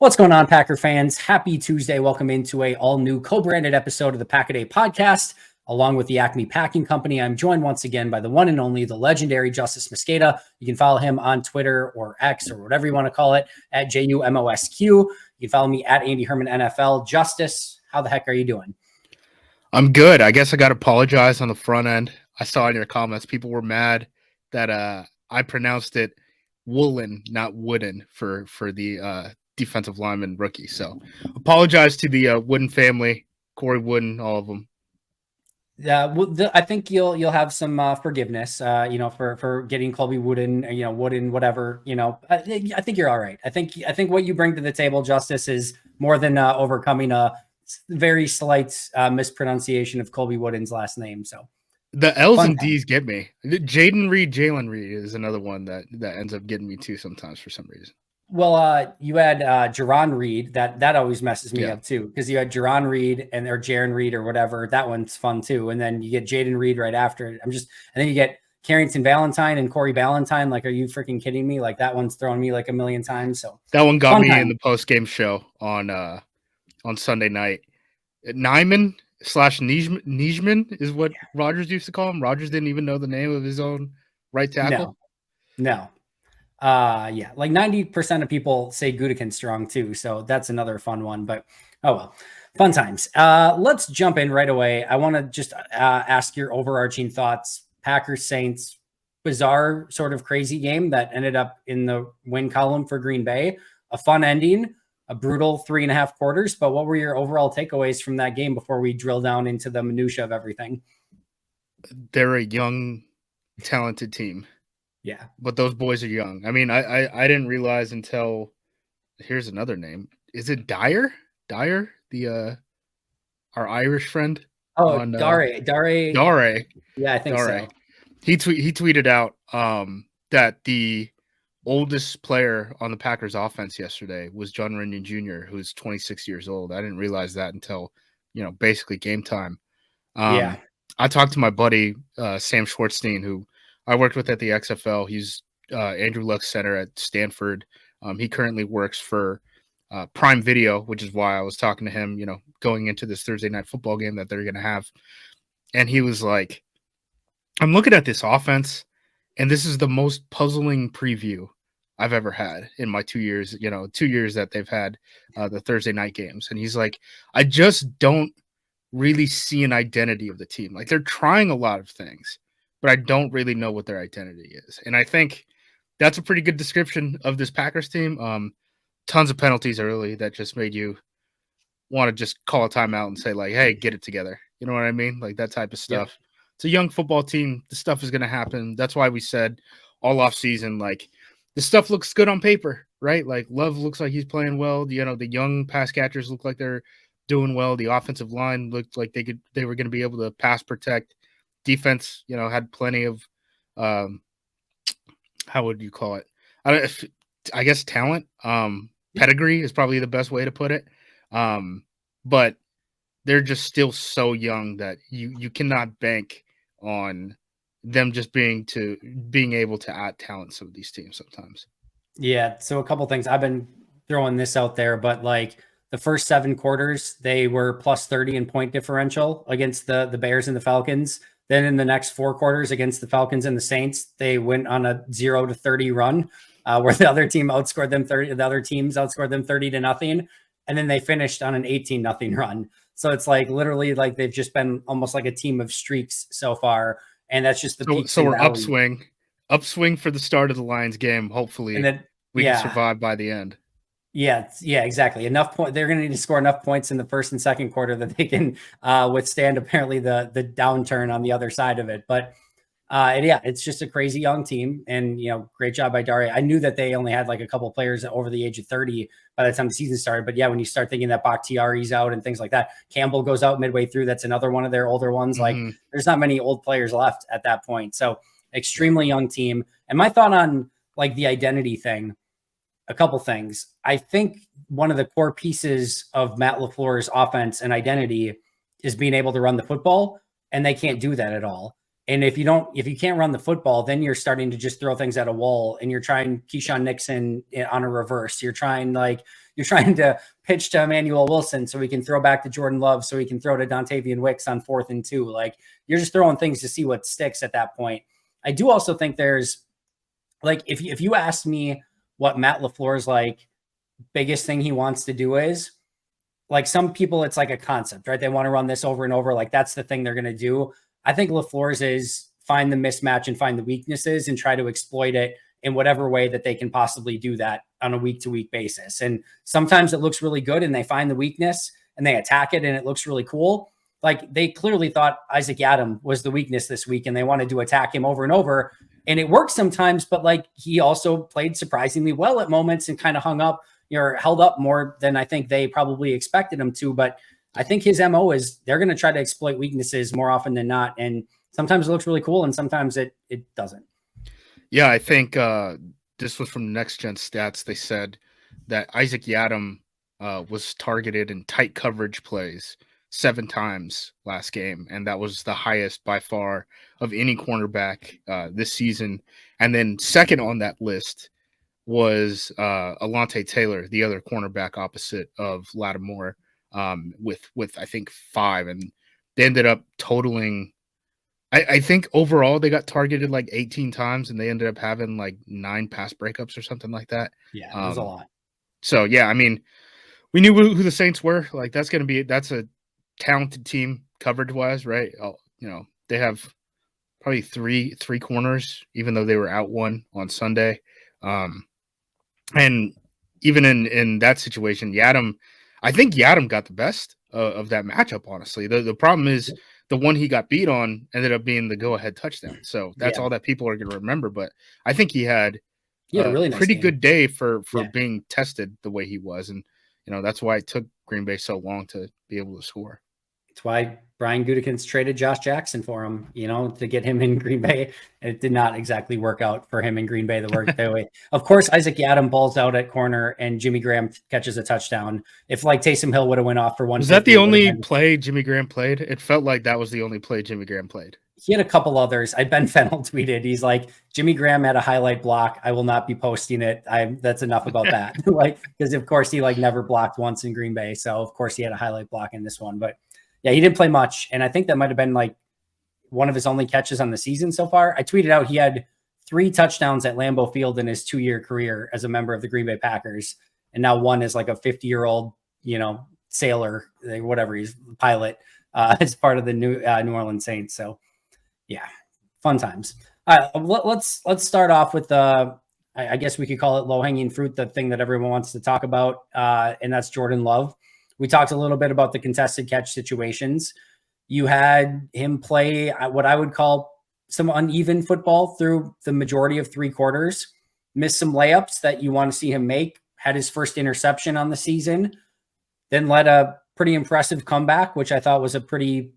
What's going on, Packer fans? Happy Tuesday. Welcome into a all-new co-branded episode of the Pack-A-Day podcast, along with the Acme Packing Company. I'm joined once again by the one and only, the legendary Justis Mosqueda. You can follow him on Twitter or X or whatever you want to call it at JUMOSQ. You can follow me at Andy Herman NFL. Justice, how the heck are you doing? I'm good. I guess I got to apologize on the front end. I saw in your comments, people were mad that I pronounced it woolen, not wooden for the defensive lineman rookie. So apologize to the Wooden family, Corey Wooden, all of them. Yeah, I think you'll have some forgiveness, for getting Colby Wooden, Wooden, whatever. I think you're all right. I think what you bring to the table, Justice, is more than overcoming a very slight mispronunciation of Colby Wooden's last name. So the L's and D's get me. Jalen Reed is another one that ends up getting me too sometimes for some reason. Well, you had Jaron Reed. That always messes me up too, because you had Jaron Reed or Jaron Reed or whatever. That one's fun too. And then you get Jaden Reed right after it. And then you get Carrington Valentine and Corey Ballantyne. Like, are you freaking kidding me? Like, that one's thrown me like a million times. So that one got me in the post-game show on Sunday night. Nyman / Nijman is what Rodgers used to call him. Rodgers didn't even know the name of his own right tackle. No. Like 90% of people say Gutekunst strong too. So that's another fun one, but oh well, fun times. Let's jump in right away. I want to just ask your overarching thoughts. Packers Saints, bizarre sort of crazy game that ended up in the win column for Green Bay. A fun ending, a brutal 3.5 quarters. But what were your overall takeaways from that game before we drill down into the minutia of everything? They're a young, talented team. Yeah, but those boys are young. I mean, I didn't realize until here's another name. Is it Dyer? Dyer, the our Irish friend. Oh, Dare. Yeah, I think so. He tweeted out that the oldest player on the Packers offense yesterday was John Runyon Jr., who's 26 years old. I didn't realize that until basically game time. I talked to my buddy Sam Schwartzstein, who I worked with at the XFL. He's Andrew Luck's center at Stanford. He currently works for Prime Video, which is why I was talking to him, going into this Thursday night football game that they're going to have. And he was like, I'm looking at this offense, and this is the most puzzling preview I've ever had in my 2 years, 2 years that they've had the Thursday night games. And he's like, I just don't really see an identity of the team. Like, they're trying a lot of things, but I don't really know what their identity is. And I think that's a pretty good description of this Packers team. Tons of penalties early that just made you want to just call a timeout and say, like, hey, get it together. You know what I mean? Like, that type of stuff. Yeah. It's a young football team. The stuff is going to happen. That's why we said all off season, like, the stuff looks good on paper, right? Like, Love looks like he's playing well. The young pass catchers look like they're doing well. The offensive line looked like they were going to be able to pass protect. Defense, had plenty of, how would you call it? I guess talent. Pedigree is probably the best way to put it. But they're just still so young that you cannot bank on them just being able to add talent to some of these teams sometimes. Yeah. So a couple things. I've been throwing this out there, but like the first 7 quarters, they were plus 30 in point differential against the Bears and the Falcons. Then in the next 4 quarters against the Falcons and the Saints, they went on a 0-30 run where the other team outscored them 30. The other teams outscored them 30-0, and then they finished on an 18-0 run. So it's like literally like they've just been almost like a team of streaks so far, and that's just the peak. So we're upswing for the start of the Lions game. Hopefully, and then, we can survive by the end. Yeah, exactly. Enough point. They're going to need to score enough points in the first and second quarter that they can withstand apparently the downturn on the other side of it. But it's just a crazy young team, and great job by Daria. I knew that they only had like a couple players over the age of 30 by the time the season started. But yeah, when you start thinking that Bakhtiari's out and things like that, Campbell goes out midway through. That's another one of their older ones. Mm-hmm. Like, there's not many old players left at that point. So extremely young team. And my thought on like the identity thing. A couple things. I think one of the core pieces of Matt LaFleur's offense and identity is being able to run the football, and they can't do that at all. And if you can't run the football, then you're starting to just throw things at a wall, and you're trying Keyshawn Nixon on a reverse. You're trying to pitch to Emmanuel Wilson so we can throw back to Jordan Love so we can throw to Dontavian Wicks on 4th and 2. Like, you're just throwing things to see what sticks at that point. I do also think there's, like, if you ask me what Matt LaFleur's like biggest thing he wants to do is, like, some people, it's like a concept, right? They want to run this over and over. Like, that's the thing they're going to do. I think LaFleur's is find the mismatch and find the weaknesses and try to exploit it in whatever way that they can possibly do that on a week-to-week basis. And sometimes it looks really good and they find the weakness and they attack it and it looks really cool. Like, they clearly thought Isaac Yiadom was the weakness this week and they wanted to attack him over and over. And it works sometimes, but like, he also played surprisingly well at moments and kind of held up more than I think they probably expected him to. But I think his MO is they're going to try to exploit weaknesses more often than not. And sometimes it looks really cool and sometimes it doesn't. Yeah, I think this was from Next Gen Stats. They said that Isaac Yiadom was targeted in tight coverage plays 7 times last game, and that was the highest by far of any cornerback this season. And then second on that list was Alontae Taylor, the other cornerback opposite of Lattimore, with I think 5, and they ended up totaling. I think overall they got targeted like 18 times, and they ended up having like 9 pass breakups or something like that. Yeah, it was a lot. So yeah, I mean, we knew who the Saints were. Like, that's a talented team coverage wise, right? They have probably three corners, even though they were out one on Sunday. And even in that situation, I think Yiadom got the best of that matchup, honestly. The problem is the one he got beat on ended up being the go-ahead touchdown. So that's all that people are going to remember. But I think he had a really pretty nice good day for being tested the way he was. And, that's why it took Green Bay so long to be able to score. That's why Brian Gutekunst traded Josh Jackson for him, to get him in Green Bay. It did not exactly work out for him in Green Bay the way. Of course, Isaac Yiadom balls out at corner and Jimmy Graham catches a touchdown. If like Taysom Hill would have went off for one, was that the only play Jimmy Graham played? It felt like that was the only play Jimmy Graham played. He had a couple others. Ben Fennell tweeted, he's like, Jimmy Graham had a highlight block. I will not be posting it. That's enough about that. Because of course he never blocked once in Green Bay. So of course he had a highlight block in this one, but yeah, he didn't play much. And I think that might've been like one of his only catches on the season so far. I tweeted out, he had 3 touchdowns at Lambeau Field in his 2-year career as a member of the Green Bay Packers. And now one is like a 50-year-old, sailor, whatever, he's pilot, as part of the New Orleans Saints. So yeah, fun times. Let's start off with I guess we could call it low-hanging fruit, the thing that everyone wants to talk about, and that's Jordan Love. We talked a little bit about the contested catch situations. You had him play what I would call some uneven football through the majority of 3 quarters, missed some layups that you want to see him make, had his first interception on the season, then led a pretty impressive comeback, which I thought was a pretty,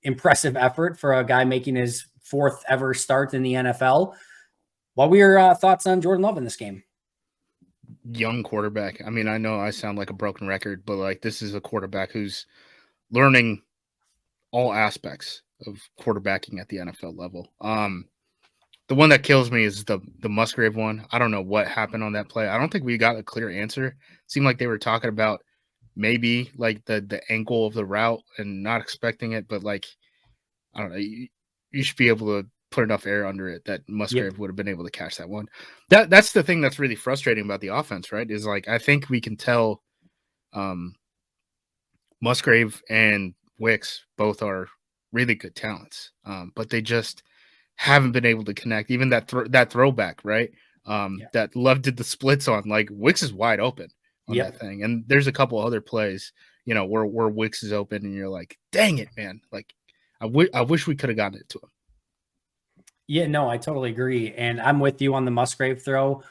impressive effort for a guy making his 4th ever start in the NFL. What were your thoughts on Jordan Love in this game? Young quarterback. I mean, I know I sound like a broken record, but like, this is a quarterback who's learning all aspects of quarterbacking at the NFL level. The one that kills me is the Musgrave one. I don't know what happened on that play. I don't think we got a clear answer. It seemed like they were talking about maybe like the ankle of the route and not expecting it, but like, I don't know. You should be able to put enough air under it that Musgrave would have been able to catch that one. That's the thing that's really frustrating about the offense, right? Is like, I think we can tell Musgrave and Wicks both are really good talents, but they just haven't been able to connect. Even that throwback, right? That Love did the splits on, like, Wicks is wide open on that thing. And there's a couple other plays, where Wicks is open and you're like, dang it, man. Like, I wish we could have gotten it to him. Yeah, no, I totally agree. And I'm with you on the Musgrave throw.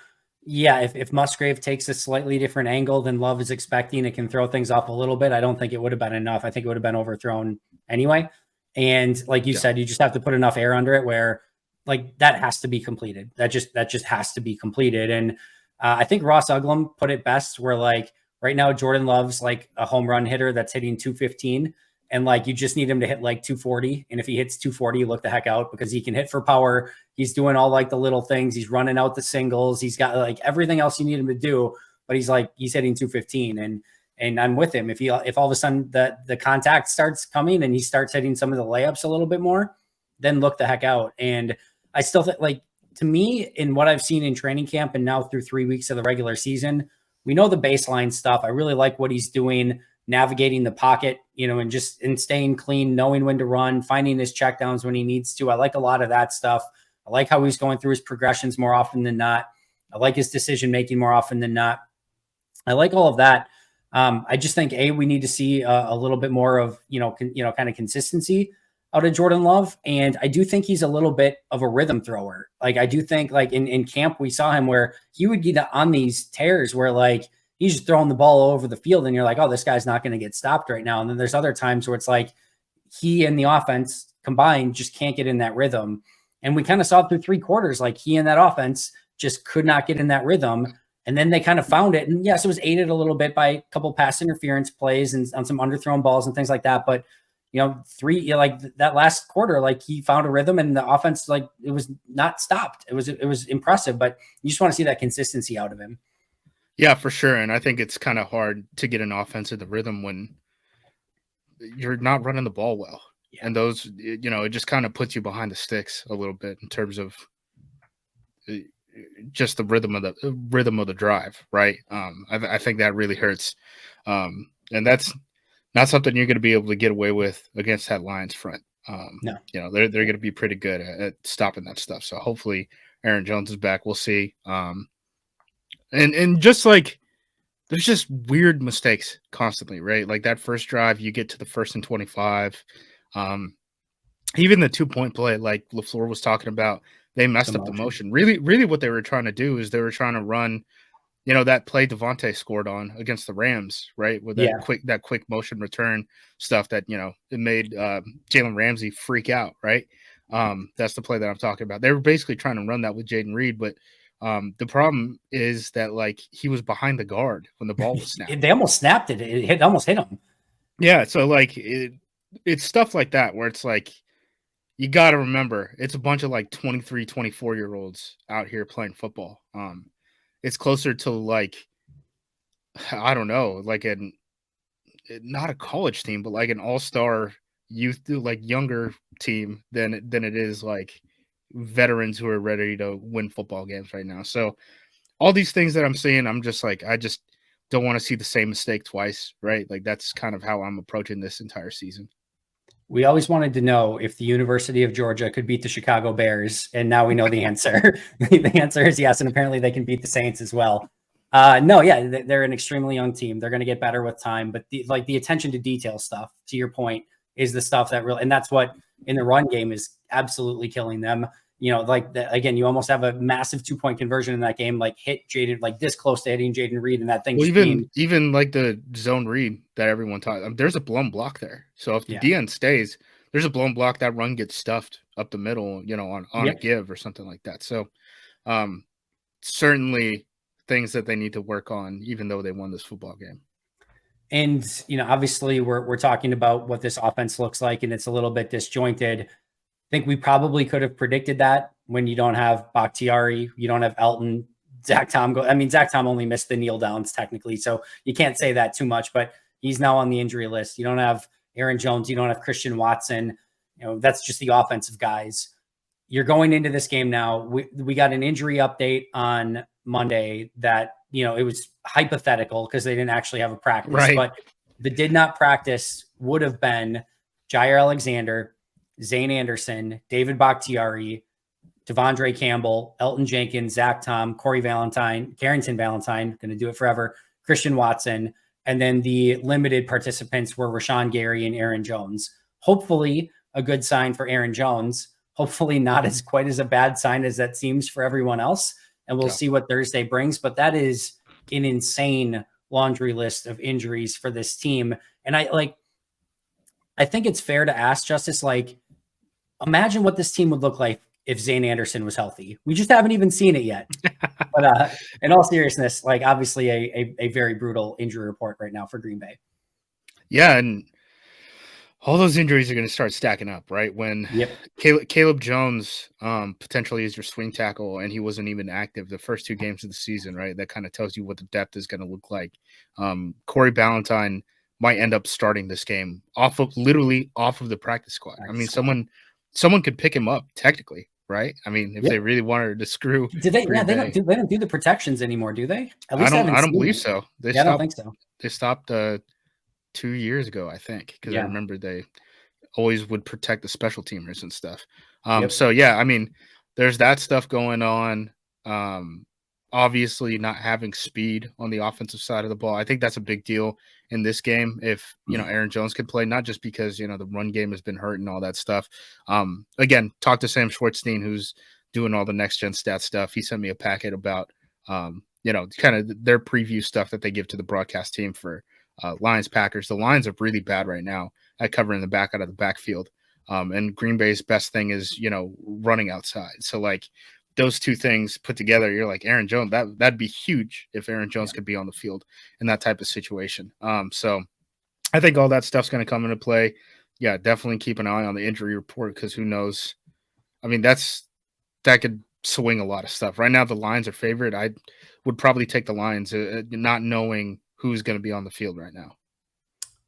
Yeah, if Musgrave takes a slightly different angle than Love is expecting, it can throw things off a little bit. I don't think it would have been enough. I think it would have been overthrown anyway. And like you said, you just have to put enough air under it where, like, that has to be completed. That just has to be completed. And I think Ross Uglum put it best where, like, right now Jordan Love's like a home run hitter that's hitting 215. And like, you just need him to hit like 240. And if he hits 240, you look the heck out, because he can hit for power. He's doing all like the little things. He's running out the singles. He's got like everything else you need him to do, but he's hitting 215. And I'm with him. If all of a sudden the contact starts coming and he starts hitting some of the layups a little bit more, then look the heck out. And I still think, like, to me, in what I've seen in training camp and now through 3 weeks of the regular season, we know the baseline stuff. I really like what he's doing, navigating the pocket, and staying clean, knowing when to run, finding his checkdowns when he needs to. I like a lot of that stuff. I like how he's going through his progressions more often than not. I like his decision-making more often than not. I like all of that. I just think, we need to see a little bit more of, kind of consistency out of Jordan Love. And I do think he's a little bit of a rhythm thrower. Like, I do think, like, in camp, we saw him where he would get on these tears where, like, he's just throwing the ball all over the field and you're like, oh, this guy's not going to get stopped right now. And then there's other times where it's like he and the offense combined just can't get in that rhythm. And we kind of saw it through 3 quarters, like he and that offense just could not get in that rhythm. And then they kind of found it. And yes, it was aided a little bit by a couple pass interference plays and on some underthrown balls and things like that. But, like that last quarter, like he found a rhythm and the offense, like, it was not stopped. It was impressive, but you just want to see that consistency out of him. Yeah, for sure. And I think it's kind of hard to get an offense in the rhythm when you're not running the ball well. Yeah. And those, it just kind of puts you behind the sticks a little bit in terms of just the rhythm of the drive, right? I think that really hurts. And that's not something you're going to be able to get away with against that Lions front. No. They're going to be pretty good at stopping that stuff. So hopefully Aaron Jones is back. We'll see. And just like, there's just weird mistakes constantly, right? Like that first drive, you get to the 1st and 25. Even the 2-point play, like LaFleur was talking about, they messed up the motion. Really, really what they were trying to do is they were trying to run, that play Devontae scored on against the Rams, right? With that quick motion return stuff that, it made Jalen Ramsey freak out, right? That's the play that I'm talking about. They were basically trying to run that with Jaden Reed, but the problem is that, like, he was behind the guard when the ball was snapped. They almost snapped it. It almost hit him. Yeah. So, like, it's stuff like that where it's like, you got to remember, it's a bunch of like 23, 24-year-olds out here playing football. It's closer to, like, I don't know, like not a college team, but like an all-star youth, like younger team than it is like veterans who are ready to win football games right now. So all these things that I'm seeing, I'm just like, I just don't want to see the same mistake twice, right? Like, that's kind of how I'm approaching this entire season. We always wanted to know if the University of Georgia could beat the Chicago Bears, and now we know the answer. The answer is yes, and apparently they can beat the Saints as well. No, yeah, they're an extremely young team. They're going to get better with time, but the attention to detail stuff, to your point, is the stuff that really, and that's what in the run game is absolutely killing them. Again, you almost have a massive 2-point conversion in that game, like hit Jaden, like this close to hitting Jaden Reed, and that thing. Well, even like the zone read that everyone taught, there's a blown block there. So if the DN stays, there's a blown block, that run gets stuffed up the middle, on a give or something like that. So certainly things that they need to work on, even though they won this football game. And, obviously we're talking about what this offense looks like, and it's a little bit disjointed. I think we probably could have predicted that when you don't have Bakhtiari, you don't have Elton, Zach Tom. Zach Tom only missed the kneel downs technically, so you can't say that too much, but he's now on the injury list. You don't have Aaron Jones. You don't have Christian Watson. That's just the offensive guys. You're going into this game now. We got an injury update on Monday that, it was hypothetical because they didn't actually have a practice, right. But the did not practice would have been Jair Alexander, Zane Anderson, David Bakhtiari, Devondre Campbell, Elton Jenkins, Zach Tom, Carrington Valentine, going to do it forever, Christian Watson, and then the limited participants were Rashawn Gary and Aaron Jones. Hopefully a good sign for Aaron Jones. Hopefully not as quite as a bad sign as that seems for everyone else. And we'll see what Thursday brings. But that is an insane laundry list of injuries for this team. And I think it's fair to ask, Justice, like, imagine what this team would look like if Zane Anderson was healthy. We just haven't even seen it yet. But in all seriousness, like, obviously a very brutal injury report right now for Green Bay. Yeah, and all those injuries are going to start stacking up, right? When Yep. Caleb Jones potentially is your swing tackle, and he wasn't even active the first 2 games of the season, right? That kind of tells you what the depth is going to look like. Corey Ballantyne might end up starting this game literally off of the practice squad. I mean, someone could pick him up technically, right? I mean, if they really wanted to screw Did they? Yeah, Green Bay, they don't do the protections anymore, do they? At I least I don't haven't I don't seen believe it. so. They Yeah, I don't stopped. think so. They stopped 2 years ago, I think, because I Yeah. remember they always would protect the special teamers and stuff. Yep. So yeah, I mean, there's that stuff going on. Um, Obviously, not having speed on the offensive side of the ball, I think that's a big deal in this game. If Aaron Jones could play, not just because the run game has been hurt and all that stuff. Again, talk to Sam Schwartzstein, who's doing all the next gen stat stuff. He sent me a packet about kind of their preview stuff that they give to the broadcast team for Lions Packers. The Lions are really bad right now at covering the back out of the backfield. And Green Bay's best thing is, running outside. So like those two things put together, you're like Aaron Jones, that'd be huge if Aaron Jones could be on the field in that type of situation. So I think all that stuff's going to come into play. Yeah, definitely keep an eye on the injury report because who knows? I mean, that could swing a lot of stuff. Right now, the Lions are favored. I would probably take the Lions, not knowing who's going to be on the field right now.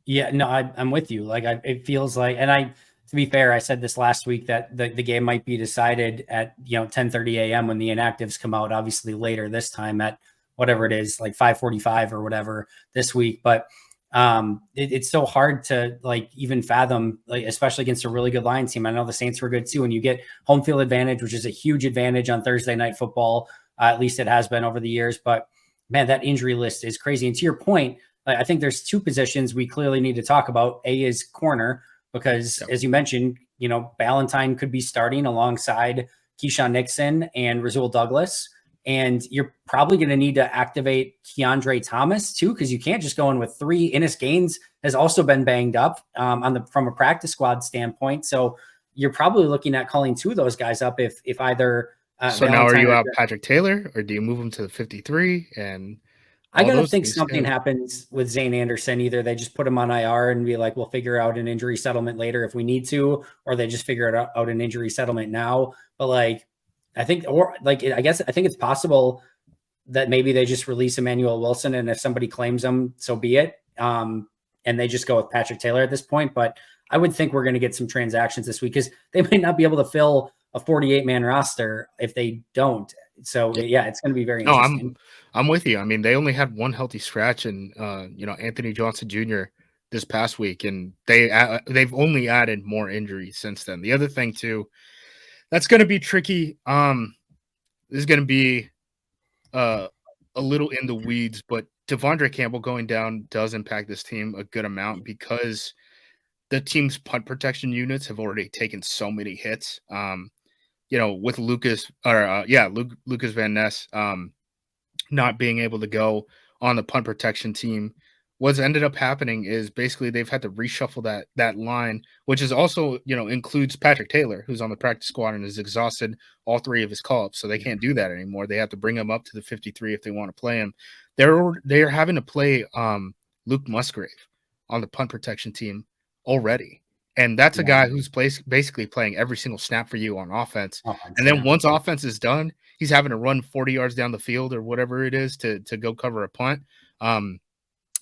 Yeah, no, I'm with you. Like, it feels like, and to be fair, I said this last week that the game might be decided at 10:30 a.m. when the inactives come out. Obviously, later this time at whatever it is, like 5:45 or whatever this week. But it's so hard to like even fathom, like especially against a really good Lions team. I know the Saints were good too, and you get home field advantage, which is a huge advantage on Thursday night football. At least it has been over the years. But man, that injury list is crazy. And to your point, I think there's two positions we clearly need to talk about. A is corner, because as you mentioned, Ballantyne could be starting alongside Keyshawn Nixon and Rasul Douglas. And you're probably going to need to activate Keandre Thomas too, because you can't just go in with three. Ennis Gaines has also been banged up from a practice squad standpoint. So you're probably looking at calling two of those guys up if either So now are Ballantyne you or out Patrick Taylor, or do you move him to the 53 and I all got to those think things something too? happens with Zane Anderson. Either they just put him on IR and be like, we'll figure out an injury settlement later if we need to, or they just figure out an injury settlement now. But like, I think, or like, I guess I think it's possible that maybe they just release Emmanuel Wilson, and if somebody claims him, so be it. And they just go with Patrick Taylor at this point. But I would think we're going to get some transactions this week because they might not be able to fill a 48-man roster if they don't. So yeah, it's going to be very No, interesting. I'm with you. I mean, they only had one healthy scratch, and Anthony Johnson Jr. this past week, and they've only added more injuries since then. The other thing too, that's going to be tricky. This is going to be a little in the weeds, but Devondre Campbell going down does impact this team a good amount because the team's punt protection units have already taken so many hits. With Lucas Lucas Van Ness not being able to go on the punt protection team, what's ended up happening is basically they've had to reshuffle that line, which is also includes Patrick Taylor, who's on the practice squad and has exhausted all three of his call-ups, so they can't do that anymore. They have to bring him up to the 53 if they want to play him. They're having to play Luke Musgrave on the punt protection team already. And that's a guy who's basically playing every single snap for you on offense. And then once offense is done, he's having to run 40 yards down the field or whatever it is to go cover a punt.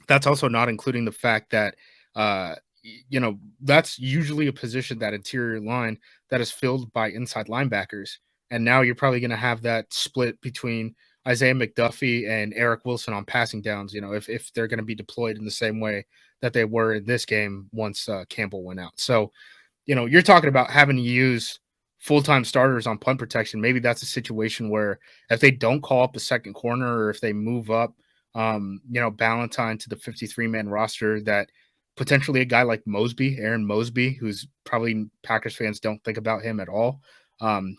That's also not including the fact that, that's usually a position, that interior line, that is filled by inside linebackers. And now you're probably going to have that split between Isaiah McDuffie and Eric Wilson on passing downs, if they're going to be deployed in the same way that they were in this game once Campbell went out. So, you're talking about having to use full-time starters on punt protection. Maybe that's a situation where if they don't call up a second corner, or if they move up, Ballantyne to the 53-man roster, that potentially a guy like Aaron Mosby, who's probably Packers fans don't think about him at all.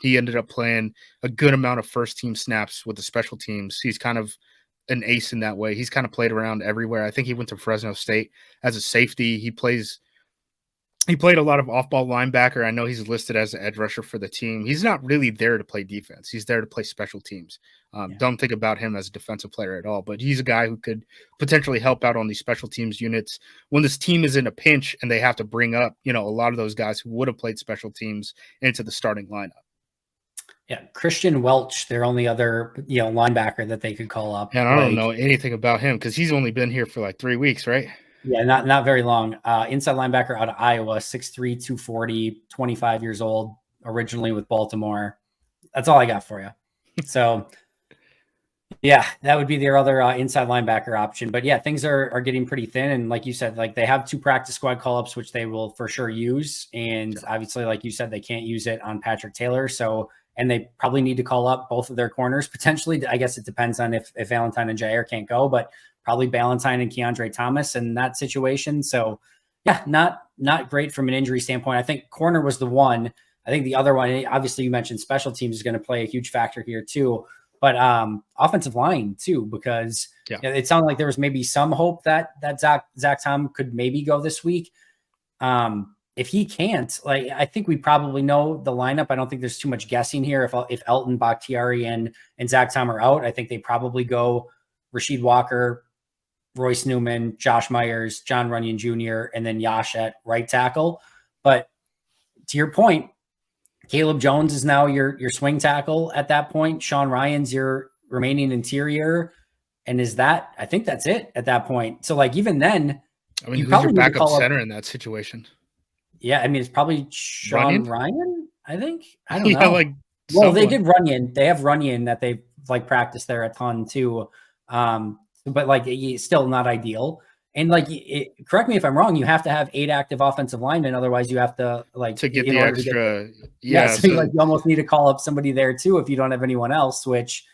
He ended up playing a good amount of first-team snaps with the special teams. He's kind of an ace in that way. He's kind of played around everywhere. I think he went to Fresno State as a safety. He plays he played a lot of off-ball linebacker. I know he's listed as an edge rusher for the team. He's not really there to play defense. He's there to play special teams. Yeah. Don't think about him as a defensive player at all, but he's a guy who could potentially help out on these special teams units when this team is in a pinch and they have to bring up, a lot of those guys who would have played special teams into the starting lineup. Yeah, Christian Welch, their only other linebacker that they could call up. And I don't know anything about him because he's only been here for like 3 weeks, right? Yeah, not very long. Inside linebacker out of Iowa, 6'3", 240, 25 years old, originally with Baltimore. That's all I got for you. So, yeah, that would be their other inside linebacker option. But yeah, things are getting pretty thin. And like you said, like they have 2 practice squad call-ups, which they will for sure use. And obviously, like you said, they can't use it on Patrick Taylor. So, and they probably need to call up both of their corners potentially. I guess it depends on if Valentine and Jair can't go, but probably Ballantyne and Keandre Thomas in that situation. So yeah, not great from an injury standpoint. I think corner was the one. I think the other one, obviously you mentioned special teams is going to play a huge factor here too, but offensive line too, because it sounded like there was maybe some hope that Zach Tom could maybe go this week. If he can't, like, I think we probably know the lineup. I don't think there's too much guessing here. If Elton, Bakhtiari, and Zach Tom are out, I think they probably go Rasheed Walker, Royce Newman, Josh Myers, John Runyon Jr., and then Yash at right tackle. But to your point, Caleb Jones is now your swing tackle at that point. Sean Ryan's your remaining interior. And I think that's it at that point. So like, even then, I mean, who's your backup center in that situation? Yeah, I mean, it's probably Sean Ryan, I think. I don't know. Like they did Runyon. They have Runyon that they've like practiced there a ton too. But like it's still not ideal. And like, correct me if I'm wrong, you have to have 8 active offensive linemen. Otherwise you have to like to get the extra. So you almost need to call up somebody there too if you don't have anyone else, which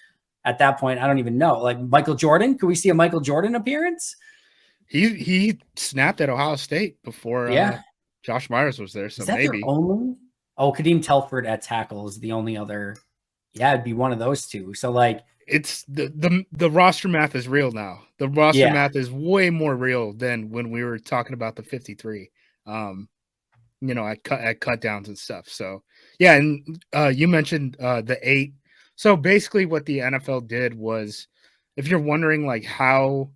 at that point, I don't even know. Like Michael Jordan, could we see a Michael Jordan appearance? He snapped at Ohio State before Josh Myers was there, so maybe. Kadeem Telford at tackle is the only other. Yeah, it'd be one of those two. So like, it's the roster math is real now. The roster math is way more real than when we were talking about the 53. At cut downs and stuff. So yeah, and you mentioned the 8. So basically, what the NFL did was, if you're wondering like how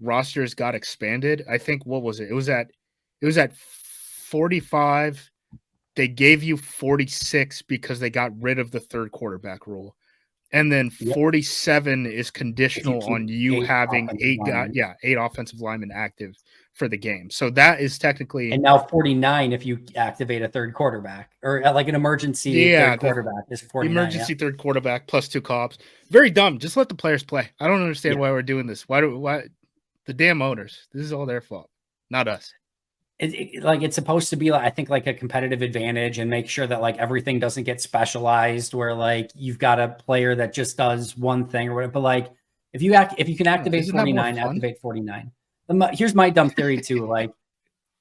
rosters got expanded, I think what was it? It was at 45. They gave you 46 because they got rid of the third quarterback rule. And then 47 is conditional on you having 8 offensive linemen active for the game. So that is technically. And now 49 if you activate a third quarterback or like an emergency third quarterback is 49. Emergency third quarterback plus 2 call-ups. Very dumb. Just let the players play. I don't understand why we're doing this. Why the damn owners? This is all their fault, not us. It's supposed to be like, I think like a competitive advantage and make sure that like everything doesn't get specialized where like you've got a player that just does one thing or whatever. But like if you can activate 49, activate 49. Here's my dumb theory too. Like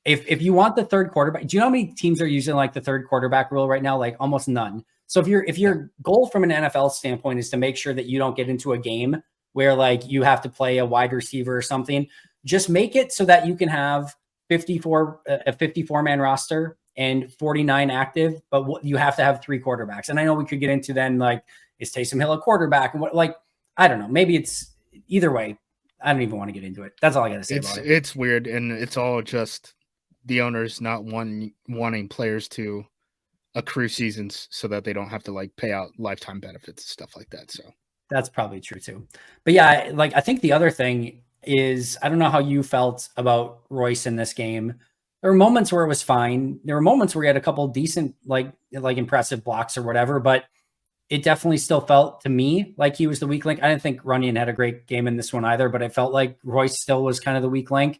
if you want the third quarterback, do you know how many teams are using like the third quarterback rule right now? Like almost none. So if your goal from an NFL standpoint is to make sure that you don't get into a game where like you have to play a wide receiver or something, just make it so that you can have a 54-man roster and 49 active, but you have to have 3 quarterbacks. And I know we could get into then like, is Taysom Hill a quarterback? And what, like, I don't know. Maybe it's either way. I don't even want to get into it. That's all I got to say about it. It's weird. And it's all just the owners not wanting players to accrue seasons so that they don't have to like pay out lifetime benefits and stuff like that. So that's probably true too. But yeah, like I think the other thing is, I don't know how you felt about Royce in this game. There were moments where it was fine. There were moments where he had a couple decent, like impressive blocks or whatever, but it definitely still felt to me like he was the weak link. I didn't think Runyon had a great game in this one either, but it felt like Royce still was kind of the weak link.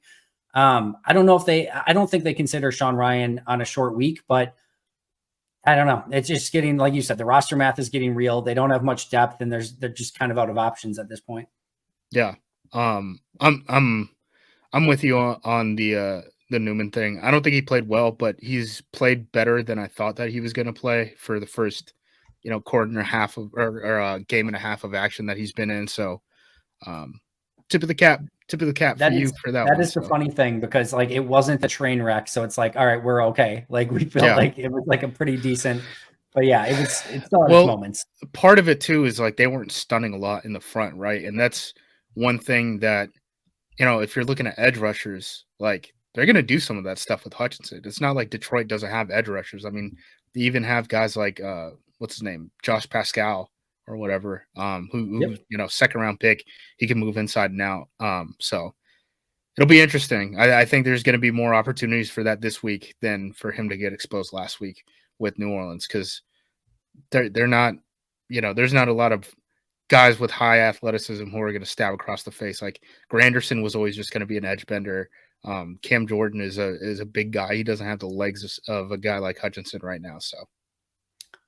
I don't think they consider Sean Ryan on a short week, but I don't know. It's just getting, like you said, the roster math is getting real. They don't have much depth and they're just kind of out of options at this point. Yeah. I'm with you on the Newman thing. I don't think he played well, but he's played better than I thought that he was going to play for the first, quarter and a half of or game and a half of action that he's been in. So, tip of the cap for you for that one. That is the funny thing, because like it wasn't a train wreck, so it's like, all right, we're okay. Like we felt like it was like a pretty decent, but yeah, it still had its moments. Part of it too is like they weren't stunning a lot in the front, right? And that's one thing that, you know, if you're looking at edge rushers, like they're going to do some of that stuff with Hutchinson. It's not like Detroit doesn't have edge rushers. I mean, they even have guys like what's his name, Josh Pascal or whatever, who you know, second round pick. He can move inside and out. So it'll be interesting. I think there's going to be more opportunities for that this week than for him to get exposed last week with New Orleans, because they're not, you know, there's not a lot of guys with high athleticism who are going to stab across the face. Like Granderson was always just going to be an edge bender. Cam Jordan is a big guy. He doesn't have the legs of a guy like Hutchinson right now. So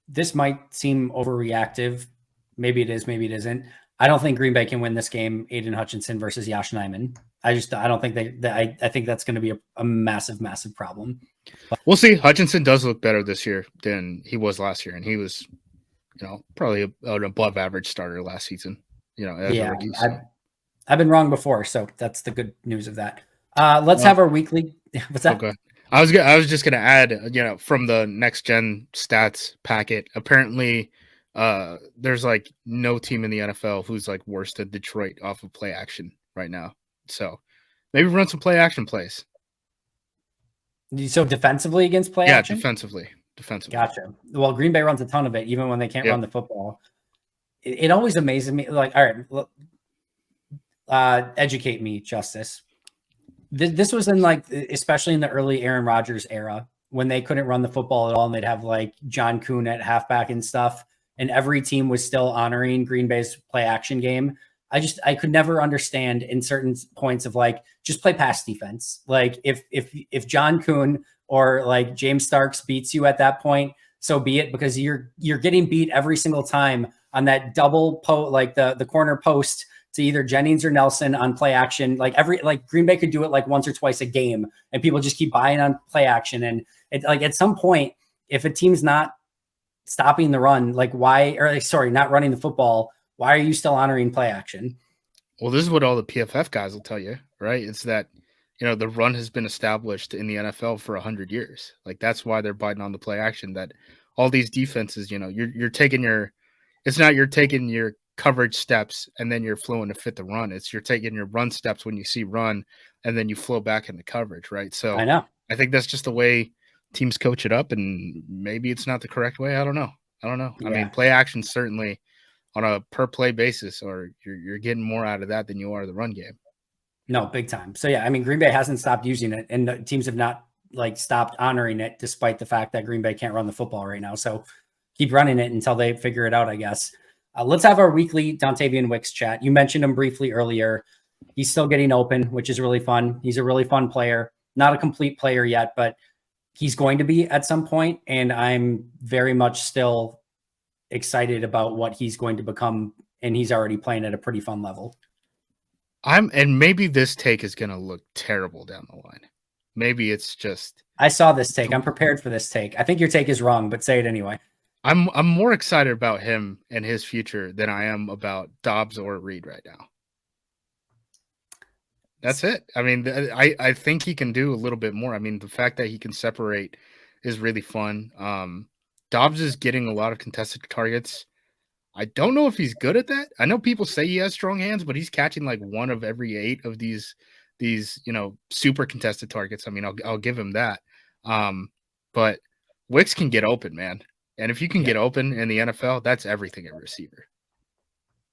this might seem overreactive. Maybe it is, maybe it isn't. I don't think Green Bay can win this game, Aiden Hutchinson versus Yosh Nijman. I don't think I think that's going to be a massive, massive problem. But we'll see. Hutchinson does look better this year than he was last year, and he was, you know, probably an above average starter last season. You know, as a rookie, so. I've been wrong before, so that's the good news of that. Let's have our weekly. What's that? Okay. I was just gonna add, you know, from the next gen stats packet, apparently there's like no team in the NFL who's like worse than Detroit off of play action right now. So maybe run some play action plays. So defensively against play action? Defensively. Gotcha. Well, Green Bay runs a ton of it, even when they can't run the football. It always amazes me. Like, all right, educate me, Justice. This was in like, especially in the early Aaron Rodgers era, when they couldn't run the football at all, and they'd have like John Kuhn at halfback and stuff, and every team was still honoring Green Bay's play action game. I could never understand in certain points of like, just play pass defense. Like if John Kuhn or like James Starks beats you at that point, so be it, because you're getting beat every single time on that double like the corner post to either Jennings or Nelson on play action. Like Green Bay could do it like once or twice a game, and people just keep buying on play action. And it, like at some point, if a team's not stopping the run, like not running the football, why are you still honoring play action? Well, this is what all the PFF guys will tell you, right? It's that, you know, the run has been established in the NFL for 100 years. Like that's why they're biting on the play action. That all these defenses, you know, you're taking you're taking your coverage steps and then you're flowing to fit the run. It's you're taking your run steps when you see run and then you flow back into coverage, right? So I know. I think that's just the way teams coach it up, and maybe it's not the correct way. I don't know. Yeah. I mean, play action certainly on a per play basis, or you're getting more out of that than you are the run game. No, big time. So yeah, I mean, Green Bay hasn't stopped using it, and the teams have not like stopped honoring it, despite the fact that Green Bay can't run the football right now. So keep running it until they figure it out, I guess. Let's have our weekly Dontavian Wicks chat. You mentioned him briefly earlier. He's still getting open, which is really fun. He's a really fun player. Not a complete player yet, but he's going to be at some point, and I'm very much still excited about what he's going to become, and he's already playing at a pretty fun level. And maybe this take is going to look terrible down the line. Maybe it's just... I saw this take. I'm prepared for this take. I think your take is wrong, but say it anyway. I'm more excited about him and his future than I am about Dobbs or Reed right now. That's it. I mean, I think he can do a little bit more. I mean, the fact that he can separate is really fun. Dobbs is getting a lot of contested targets. I don't know if he's good at that. I know people say he has strong hands, but he's catching like 1 of every 8 of these, you know, super contested targets. I mean, I'll give him that. But Wicks can get open, man. And if you can get open in the NFL, that's everything at receiver.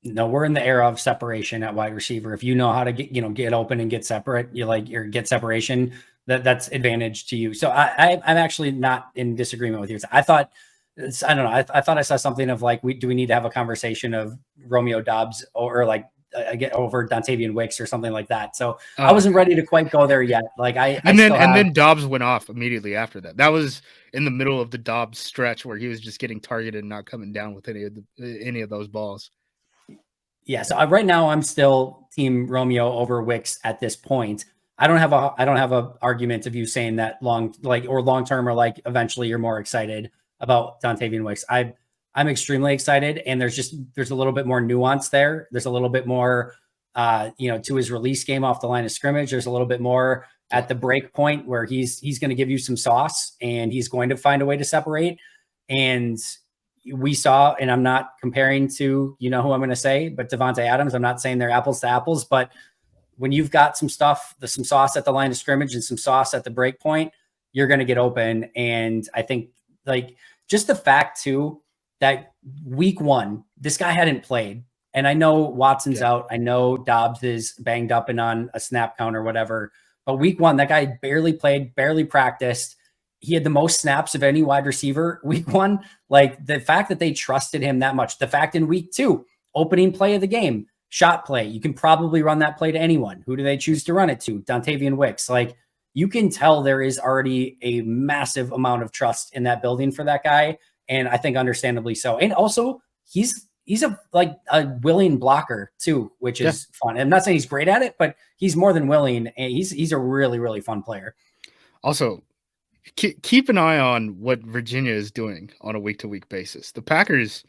No, we're in the era of separation at wide receiver. If you know how to get open and get separate, get separation, that's advantage to you. So I'm actually not in disagreement with you. I thought I saw something of like, do we need to have a conversation of Romeo Dobbs or like get over Dontavian Wicks or something like that. So I wasn't ready to quite go there yet. Like then Dobbs went off immediately after that. That was in the middle of the Dobbs stretch where he was just getting targeted and not coming down with any of those balls. Yeah. So right now I'm still team Romeo over Wicks at this point. I don't have a argument of you saying that long term or like eventually you're more excited about Dontavian Wicks. I'm extremely excited, and there's a little bit more nuance there. There's a little bit more to his release game off the line of scrimmage. There's a little bit more at the break point where he's going to give you some sauce and he's going to find a way to separate. And we saw, and I'm not comparing to, who I'm going to say, but Devontae Adams. I'm not saying they're apples to apples, but when you've got some sauce at the line of scrimmage and some sauce at the break point, you're going to get open. And I think just the fact too, that week 1, this guy hadn't played. And I know Watson's out. I know Dobbs is banged up and on a snap count or whatever. But week 1, that guy barely played, barely practiced. He had the most snaps of any wide receiver week 1. Like the fact that they trusted him that much. The fact in week 2, opening play of the game, shot play. You can probably run that play to anyone. Who do they choose to run it to? Dontavian Wicks. Like you can tell there is already a massive amount of trust in that building for that guy. And I think understandably so. And also he's a willing blocker too, which is fun. I'm not saying he's great at it, but he's more than willing. And he's a really, really fun player. Also, keep an eye on what Virginia is doing on a week-to-week basis. The Packers,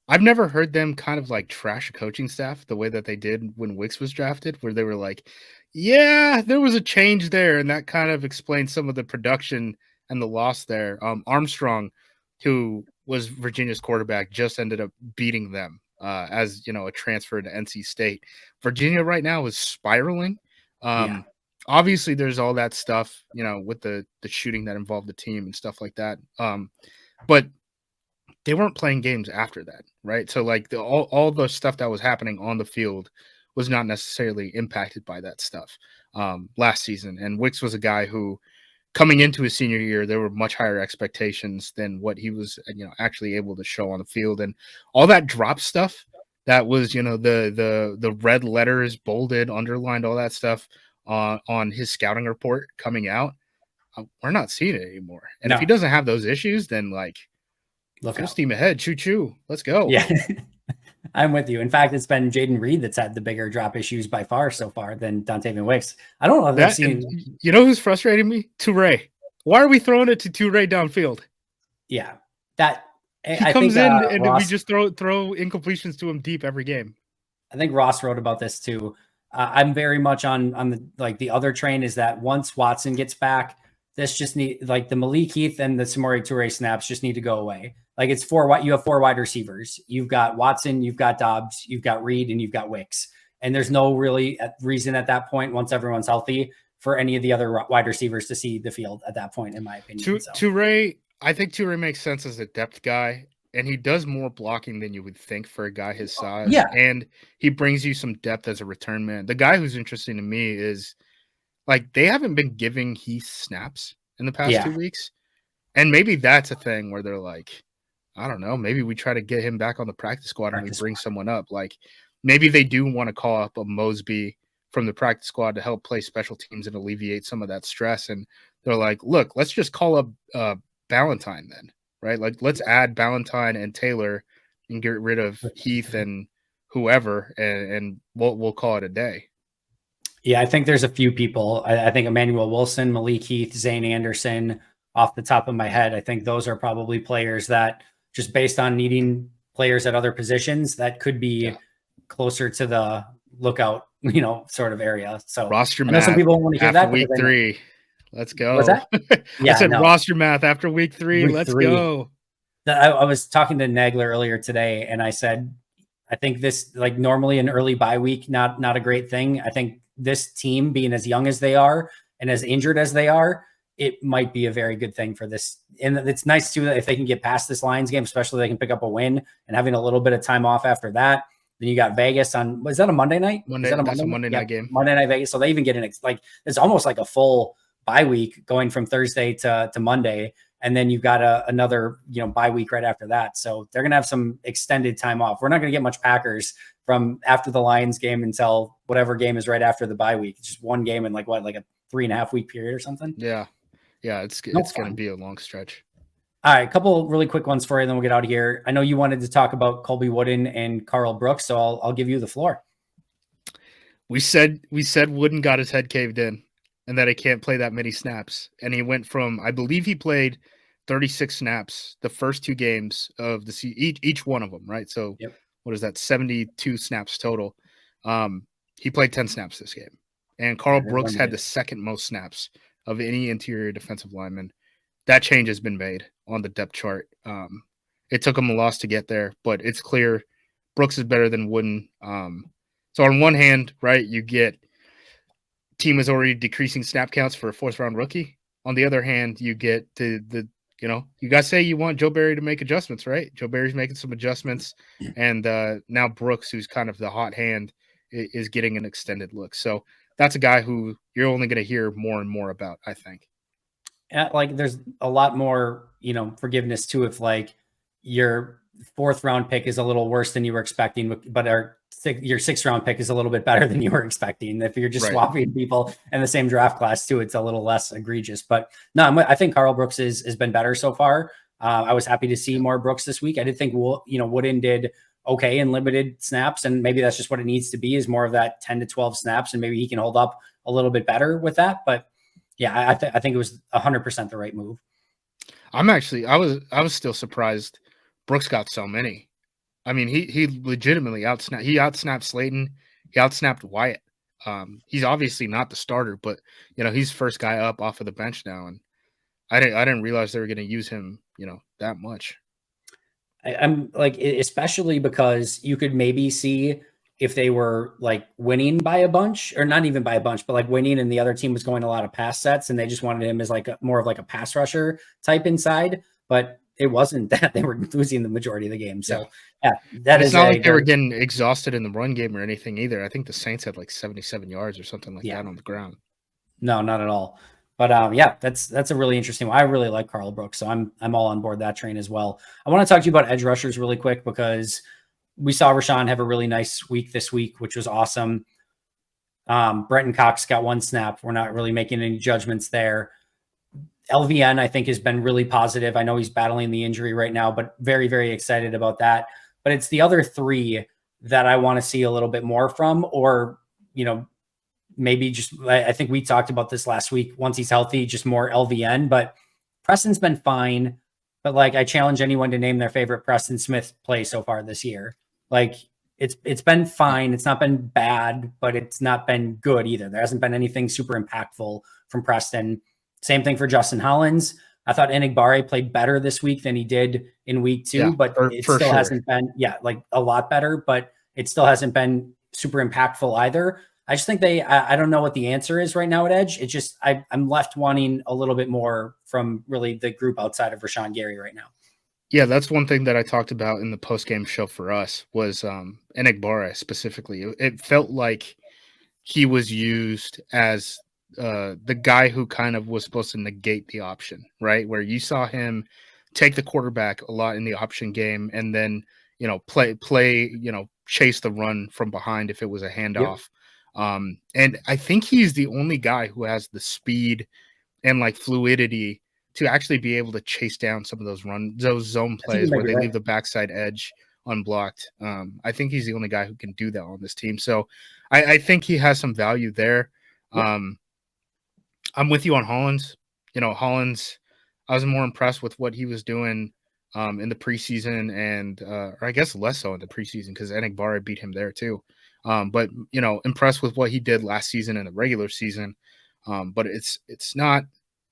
I've never heard them kind of like trash a coaching staff the way that they did when Wicks was drafted, where they were like, yeah, there was a change there. And that kind of explains some of the production and the loss there. Armstrong, who was Virginia's quarterback, just ended up beating them as, a transfer to NC State. Virginia right now is spiraling. Obviously there's all that stuff, with the shooting that involved the team and stuff like that. But they weren't playing games after that, right? So like all the stuff that was happening on the field was not necessarily impacted by that stuff last season. And Wicks was a guy who, coming into his senior year, there were much higher expectations than what he was, actually able to show on the field. And all that drop stuff that was, the red letters, bolded, underlined, all that stuff on his scouting report coming out, we're not seeing it anymore. And if he doesn't have those issues, then full steam ahead, choo-choo, let's go. Yeah, I'm with you. In fact, it's been Jaden Reed that's had the bigger drop issues by far so far than Dontavian Wicks. I don't know if I've seen. You know who's frustrating me? Toure. Why are we throwing it to Toure downfield? Yeah, he comes in and Ross, we just throw incompletions to him deep every game. I think Ross wrote about this too. I'm very much on the other train is that once Watson gets back, this just need the Malik Heath and the Samori Toure snaps just need to go away. You have 4 wide receivers. You've got Watson, you've got Dobbs, you've got Reed, and you've got Wicks. And there's no really reason at that point, once everyone's healthy, for any of the other wide receivers to see the field at that point, in my opinion. Toure, I think Toure makes sense as a depth guy, and he does more blocking than you would think for a guy his size. Yeah. And he brings you some depth as a return man. The guy who's interesting to me is, they haven't been giving Heath snaps in the past 2 weeks. And maybe that's a thing where they're like, I don't know, maybe we try to get him back on the practice squad and we bring someone up. Maybe they do want to call up a Mosby from the practice squad to help play special teams and alleviate some of that stress. And they're like, look, let's just call up Ballantyne then, right? Let's add Ballantyne and Taylor and get rid of Heath and whoever, and we'll call it a day. Yeah, I think there's a few people. I think Emmanuel Wilson, Malik Heath, Zane Anderson, off the top of my head. I think those are probably players that, just based on needing players at other positions, that could be closer to the lookout, sort of area. So roster math. Some people want to hear after that week 3. Let's go. What's that? Yeah, I said roster math after week 3. Let's go. I was talking to Nagler earlier today, and I said, I think this, normally an early bye week, not a great thing. I think this team, being as young as they are and as injured as they are, it might be a very good thing for this. And it's nice too that if they can get past this Lions game, especially they can pick up a win, and having a little bit of time off after that. Then you got Vegas on, was that a Monday night? That's a Monday night game. Monday night Vegas. So they even get it's almost like a full bye week going from Thursday to Monday. And then you've got another, bye week right after that. So they're going to have some extended time off. We're not going to get much Packers from after the Lions game until whatever game is right after the bye week. It's just one game in like a 3.5 week period or something. Yeah. Yeah, it's going to be a long stretch. All right, a couple really quick ones for you, then we'll get out of here. I know you wanted to talk about Colby Wooden and Carl Brooks, so I'll give you the floor. We said Wooden got his head caved in and that he can't play that many snaps. And he went from, I believe he played 36 snaps the first 2 games of the season, each one of them, right? So What is that, 72 snaps total. He played 10 snaps this game. And Carl Brooks had the second most snaps of any interior defensive lineman. That change has been made on the depth chart. It took him a loss to get there, but it's clear Brooks is better than Wooden. So on one hand, right, you get team is already decreasing snap counts for a fourth-round rookie. On the other hand, you get the you guys say you want Joe Barry to make adjustments, right? Joe Barry's making some adjustments, and now Brooks, who's kind of the hot hand, is getting an extended look. So that's a guy who you're only going to hear more and more about, I think. Like there's a lot more, forgiveness too if like your fourth round pick is a little worse than you were expecting, but your sixth round pick is a little bit better than you were expecting. If you're just swapping people in the same draft class too, it's a little less egregious. But no, I think Carl Brooks has been better so far. I was happy to see more Brooks this week. I did think Wooden did okay in limited snaps, and maybe that's just what it needs to be, is more of that 10 to 12 snaps, and maybe he can hold up a little bit better with that. But yeah, I think it was 100% the right move. I was still surprised Brooks got so many. I mean, he legitimately outsnapped Slayton. He outsnapped Wyatt. He's obviously not the starter, but he's first guy up off of the bench now, and I didn't realize they were going to use him, that much. I'm like, especially because you could maybe see if they were like winning by a bunch, or not even by a bunch, but like winning, and the other team was going a lot of pass sets, and they just wanted him as like more of like a pass rusher type inside. But it wasn't that. They were losing the majority of the game. So it's not like they were getting exhausted in the run game or anything either. I think the Saints had like 77 yards or something like that on the ground. No, not at all. But that's a really interesting one. I really like Carl Brooks, so I'm all on board that train as well. I want to talk to you about edge rushers really quick, because we saw Rashawn have a really nice week this week, which was awesome. Brenton Cox got one snap. We're not really making any judgments there. LVN, I think, has been really positive. I know he's battling the injury right now, but very, very excited about that. But it's the other three that I want to see a little bit more from, or, maybe just, I think we talked about this last week. Once he's healthy, just more LVN. But Preston's been fine. But like, I challenge anyone to name their favorite Preston Smith play so far this year. Like, it's been fine. It's not been bad, but it's not been good either. There hasn't been anything super impactful from Preston. Same thing for Justin Hollins. I thought Enigbare played better this week than he did in week 2, but it still hasn't been, like a lot better, but it still hasn't been super impactful either. I just think I don't know what the answer is right now at edge. It's just, I'm left wanting a little bit more from really the group outside of Rashawn Gary right now. Yeah, that's one thing that I talked about in the post-game show for us was Enigbare specifically. It felt like he was used as the guy who kind of was supposed to negate the option, right? Where you saw him take the quarterback a lot in the option game, and then play chase the run from behind if it was a handoff. Yep. And I think he's the only guy who has the speed and like fluidity to actually be able to chase down some of those zone plays where they leave the backside edge unblocked. I think he's the only guy who can do that on this team. So I think he has some value there. Yep. I'm with you on Hollins. Hollins, I was more impressed with what he was doing in the preseason, and or I guess less so in the preseason because Enigbare beat him there too. But impressed with what he did last season in the regular season. But it's not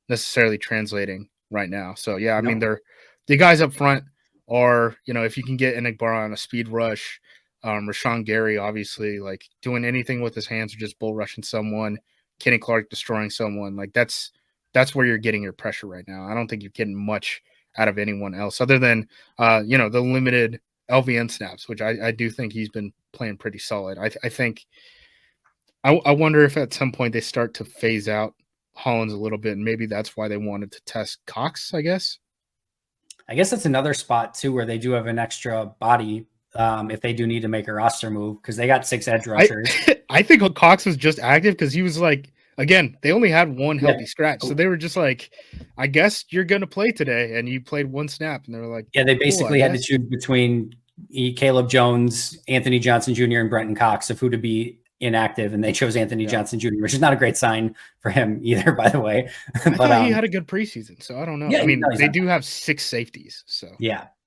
necessarily translating right now. So yeah, I mean, the guys up front are, if you can get Enigbare on a speed rush, Rashawn Gary obviously like doing anything with his hands or just bull rushing someone, Kenny Clark destroying someone, like that's where you're getting your pressure right now. I don't think you're getting much out of anyone else other than the limited LVN snaps, which I do think he's been playing pretty solid. I think I wonder if at some point they start to phase out Hollins a little bit, and maybe that's why they wanted to test Cox, I guess that's another spot too where they do have an extra body if they do need to make a roster move, because they got 6 edge rushers. I think Cox was just active because he was like, again, they only had one healthy scratch, so they were just like, I guess you're gonna play today, and you played 1 snap, and they were like, they basically had to choose between Caleb Jones, Anthony Johnson Jr., and Brenton Cox of who to be inactive, and they chose Anthony Johnson Jr., which is not a great sign for him either, by the way. I thought he had a good preseason, so I don't know. I mean, they do have 6 safeties, so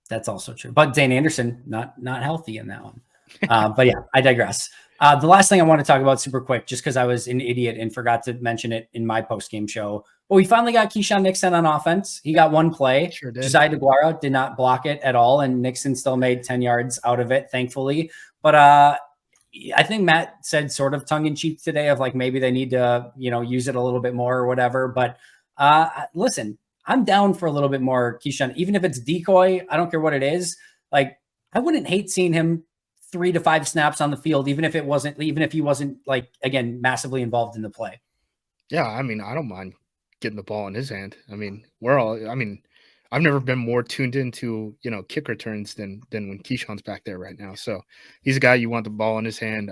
that's also true. But Dane Anderson not healthy in that one. But I digress. The last thing I want to talk about super quick, just because I was an idiot and forgot to mention it in my post game show. But we finally got Keyshawn Nixon on offense. He got one play. Sure did. Josiah DeGuara did not block it at all, and Nixon still made 10 yards out of it, thankfully. But I think Matt said sort of tongue in cheek today of like maybe they need to, use it a little bit more or whatever. But listen, I'm down for a little bit more Keyshawn, even if it's decoy. I don't care what it is. Like, I wouldn't hate seeing him 3 to 5 snaps on the field, even if he wasn't like, again, massively involved in the play. Yeah, I mean, I don't mind getting the ball in his hand. I mean, I've never been more tuned into, kick returns than when Keyshawn's back there right now. So he's a guy you want the ball in his hand.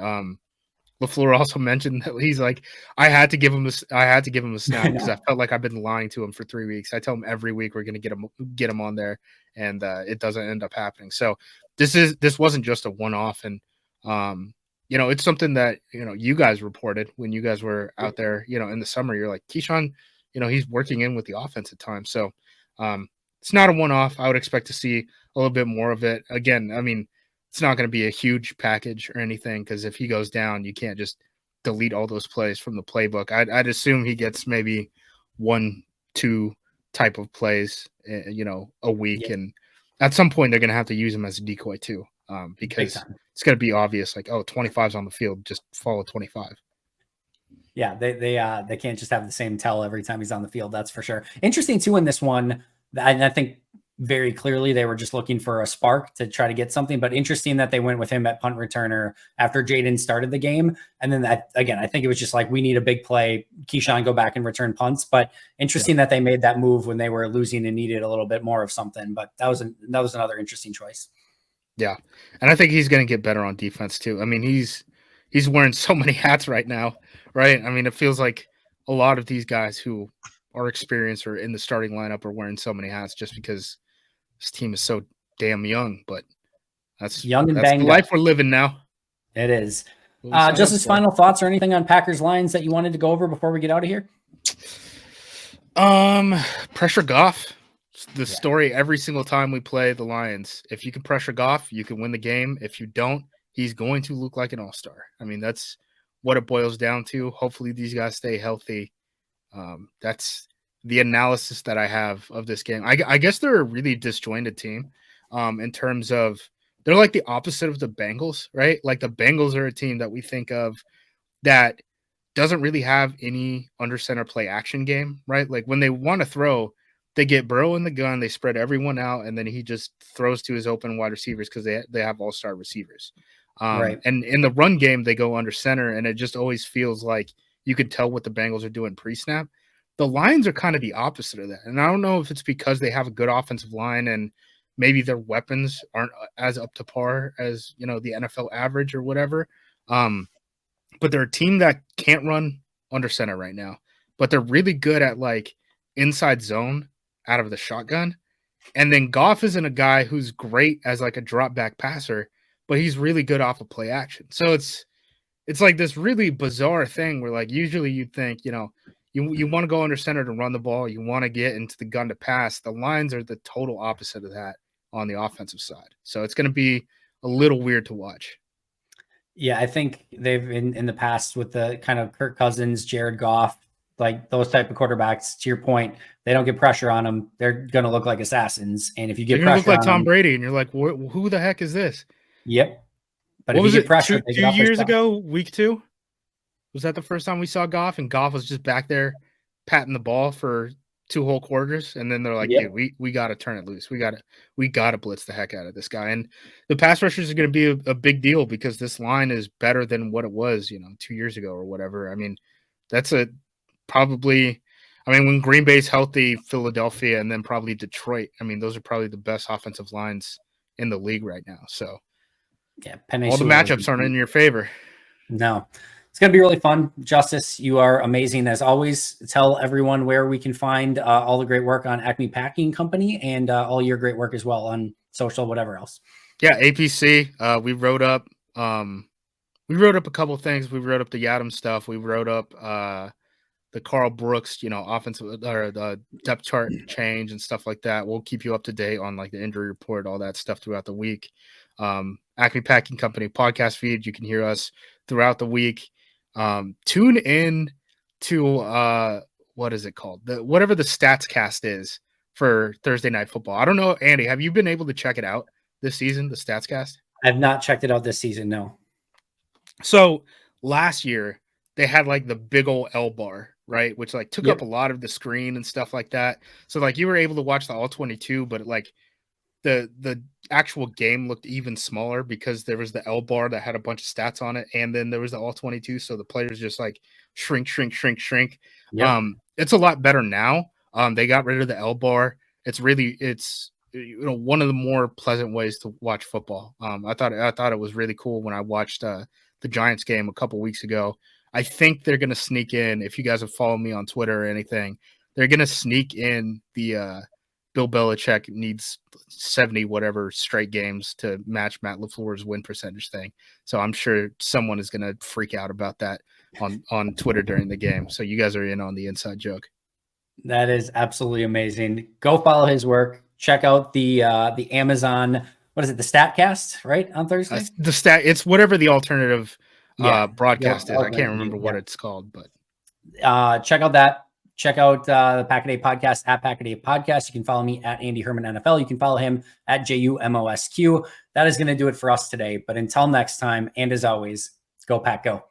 LaFleur also mentioned that he's like, I had to give him a snap because I felt like I've been lying to him for 3 weeks. I tell him every week we're going to get him on there, and it doesn't end up happening. So this wasn't just a one-off, and it's something that you guys reported when you guys were out there, in the summer. You're like, Keyshawn, he's working in with the offense at times. So it's not a one-off. I would expect to see a little bit more of it. Again, I mean, it's not going to be a huge package or anything, because if he goes down, you can't just delete all those plays from the playbook. I'd assume he gets maybe 1-2 type of plays, a week. Yeah. And at some point, they're going to have to use him as a decoy too, because it's going to be obvious, like, 25's on the field, just follow 25. Yeah, they can't just have the same tell every time he's on the field. That's for sure. Interesting too in this one, and I think very clearly they were just looking for a spark to try to get something, but interesting that they went with him at punt returner after Jaden started the game. And then that, again, I think it was just like, we need a big play. Keyshawn, go back and return punts. But interesting that they made that move when they were losing and needed a little bit more of something. But that was another interesting choice. Yeah. And I think he's going to get better on defense too. I mean, he's wearing so many hats right now, right? I mean, it feels like a lot of these guys who are experienced or in the starting lineup are wearing so many hats just because this team is so damn young. But that's the life we're living now. It is. Justis, final thoughts or anything on Packers lines that you wanted to go over before we get out of here? Pressure Goff. The story every single time we play the Lions. If you can pressure Goff, you can win the game. If you don't, he's going to look like an all-star. I mean, that's what it boils down to. Hopefully these guys stay healthy. That's the analysis that I have of this game. I guess they're a really disjointed team in terms of they're like the opposite of the Bengals, right? Like the Bengals are a team that we think of that doesn't really have any under center play action game, right? Like when they want to throw, they get Burrow in the gun, they spread everyone out, and then he just throws to his open wide receivers because they have all-star receivers. Right. And in the run game, they go under center, and it just always feels like you could tell what the Bengals are doing pre-snap. The Lions are kind of the opposite of that. And I don't know if it's because they have a good offensive line and maybe their weapons aren't as up to par as, the NFL average or whatever. But they're a team that can't run under center right now. But they're really good at, like, inside zone out of the shotgun. And then Goff isn't a guy who's great as, like, a drop back passer, but he's really good off of play action. So it's like this really bizarre thing where, like, usually you'd think, you want to go under center to run the ball. You want to get into the gun to pass. The Lions are the total opposite of that on the offensive side. So it's going to be a little weird to watch. Yeah, I think they've in the past with the kind of Kirk Cousins, Jared Goff, like those type of quarterbacks, to your point, they don't get pressure on them. They're going to look like assassins. And if you get pressure, look like Tom Brady, and you're like, who the heck is this? Yep. But what was it? Pressure, 2 years ago, week 2? Was that the first time we saw Goff? And Goff was just back there patting the ball for 2 whole quarters, and then they're like, dude, we got to turn it loose. We got to blitz the heck out of this guy. And the pass rushers are going to be a big deal because this line is better than what it was, 2 years ago or whatever. I mean, that's when Green Bay's healthy, Philadelphia, and then probably Detroit. I mean, those are probably the best offensive lines in the league right now. So yeah, all the matchups aren't in your favor. No. It's going to be really fun. Justis, you are amazing as always. Tell everyone where we can find all the great work on Acme Packing Company and all your great work as well on social, whatever else. Yeah, APC. We wrote up a couple things. We wrote up the Yadam stuff. We wrote up the Carl Brooks, offensive or the depth chart change and stuff like that. We'll keep you up to date on like the injury report, all that stuff throughout the week. Acme Packing Company podcast feed. You can hear us throughout the week. Tune in to what is it called? Whatever the Stats Cast is for Thursday Night Football. I don't know, Andy, have you been able to check it out this season, the Stats Cast? I've not checked it out this season, no. So last year they had like the big old L bar, right? Which like took up a lot of the screen and stuff like that. So like you were able to watch the all 22, but like the actual game looked even smaller because there was the L bar that had a bunch of stats on it, and then there was the all 22. So the players just like shrink. Yep. It's a lot better now. They got rid of the L bar. It's one of the more pleasant ways to watch football. I thought it was really cool when I watched the Giants game a couple weeks ago. I think they're gonna sneak in, if you guys have followed me on Twitter or anything, they're gonna sneak in the Bill Belichick needs 70 whatever straight games to match Matt LaFleur's win percentage thing. So I'm sure someone is going to freak out about that on Twitter during the game. So you guys are in on the inside joke. That is absolutely amazing. Go follow his work. Check out the Amazon, what is it, the Statcast, right, on Thursday? It's whatever the alternative broadcast is. I can't remember what it's called, but check out that. Check out the Pack a Day podcast at Pack a Day Podcast. You can follow me at Andy Herman NFL. You can follow him at JUMOSQ. That is going to do it for us today. But until next time, and as always, go Pack Go.